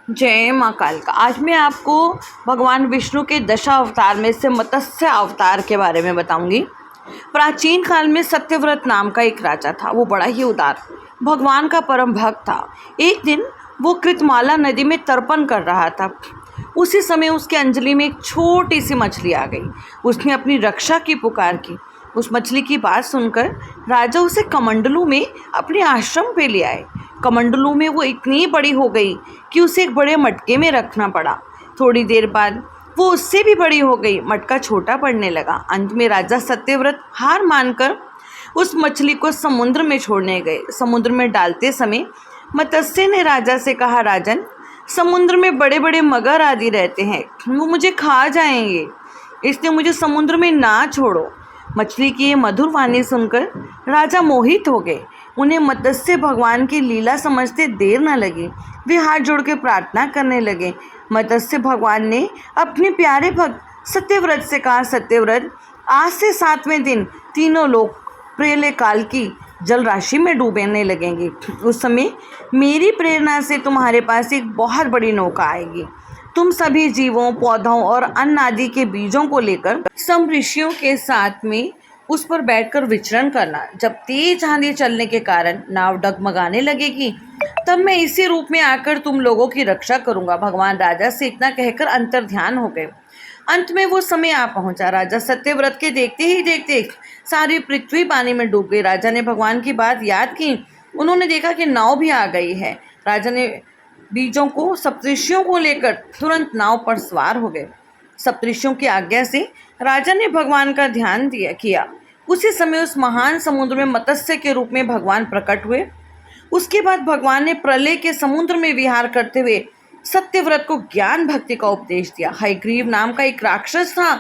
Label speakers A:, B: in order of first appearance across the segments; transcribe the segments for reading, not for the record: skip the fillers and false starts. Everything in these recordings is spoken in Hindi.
A: जय माँ कालिका। आज मैं आपको भगवान विष्णु के दशा अवतार में से मत्स्य अवतार के बारे में बताऊंगी। प्राचीन काल में सत्यव्रत नाम का एक राजा था। वो बड़ा ही उदार भगवान का परम भक्त था। एक दिन वो कृतमाला नदी में तर्पण कर रहा था। उसी समय उसके अंजलि में एक छोटी सी मछली आ गई। उसने अपनी रक्षा की पुकार की। उस मछली की बात सुनकर राजा उसे कमंडलू में अपने आश्रम पे ले आए। कमंडलू में वो इतनी बड़ी हो गई कि उसे एक बड़े मटके में रखना पड़ा। थोड़ी देर बाद वो उससे भी बड़ी हो गई। मटका छोटा पड़ने लगा। अंत में राजा सत्यव्रत हार मानकर उस मछली को समुद्र में छोड़ने गए। समुद्र में डालते समय मत्स्य ने राजा से कहा, राजन, समुद्र में बड़े बड़े मगर आदि रहते हैं, वो मुझे खा जाएंगे, इसलिए मुझे समुद्र में ना छोड़ो। मछली की ये मधुर वाणी सुनकर राजा मोहित हो गए। उन्हें मत्स्य भगवान की लीला समझते देर न लगी। वे हाथ जोड़ के प्रार्थना करने लगे। मत्स्य भगवान ने अपने प्यारे भक्त सत्यव्रत से कहा, सत्यव्रत, आज से 7वें दिन तीनों लोग प्रलय काल की जल राशि में डूबने लगेंगे। उस समय मेरी प्रेरणा से तुम्हारे पास एक बहुत बड़ी नौका आएगी। तुम सभी जीवों, पौधों और अन्न आदि के बीजों को लेकर सम ऋषियों के साथ में उस पर बैठकर विचरण करना। जब तेज आंधी चलने के कारण नाव डगमगाने लगेगी, तब मैं इसी रूप में आकर तुम लोगों की रक्षा करूंगा। भगवान राजा से इतना कहकर अंतर्ध्यान हो गए। अंत में वो समय आ पहुंचा। राजा सत्यव्रत के देखते ही देखते सारी पृथ्वी पानी में डूब गई। राजा ने भगवान की बात याद की। उन्होंने देखा कि नाव भी आ गई है। राजा ने बीजों को सप्तऋषियों को लेकर तुरंत नाव पर सवार हो गए। सप्तऋषियों की आज्ञा से राजा ने भगवान का ध्यान किया। उसी समय उस महान समुद्र में मत्स्य के रूप में भगवान प्रकट हुए। उसके बाद भगवान ने प्रलय के समुद्र में विहार करते हुए सत्यव्रत को ज्ञान भक्ति का उपदेश दिया। हयग्रीव नाम का एक राक्षस था।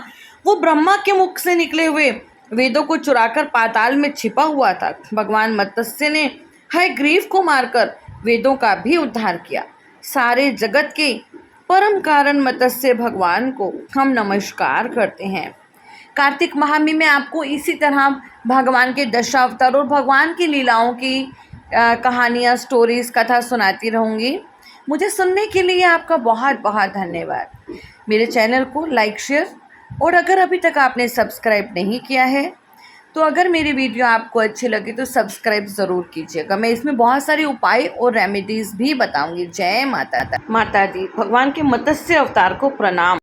A: वो ब्रह्मा के मुख से निकले हुए वेदों को चुराकर पाताल में छिपा हुआ था। भगवान मत्स्य ने हयग्रीव को मारकर वेदों का भी उद्धार किया। सारे जगत के परम कारण मत्स्य भगवान को हम नमस्कार करते हैं। कार्तिक माह में मैं आपको इसी तरह भगवान के दशावतार और भगवान की लीलाओं की कहानियाँ, स्टोरीज, कथा सुनाती रहूँगी। मुझे सुनने के लिए आपका बहुत बहुत धन्यवाद। मेरे चैनल को लाइक, शेयर और अगर अभी तक आपने सब्सक्राइब नहीं किया है तो अगर मेरी वीडियो आपको अच्छी लगी तो सब्सक्राइब ज़रूर कीजिएगा। मैं इसमें बहुत सारे उपाय और रेमेडीज़ भी बताऊंगी। जय माता दी। भगवान के मत्स्य अवतार को प्रणाम।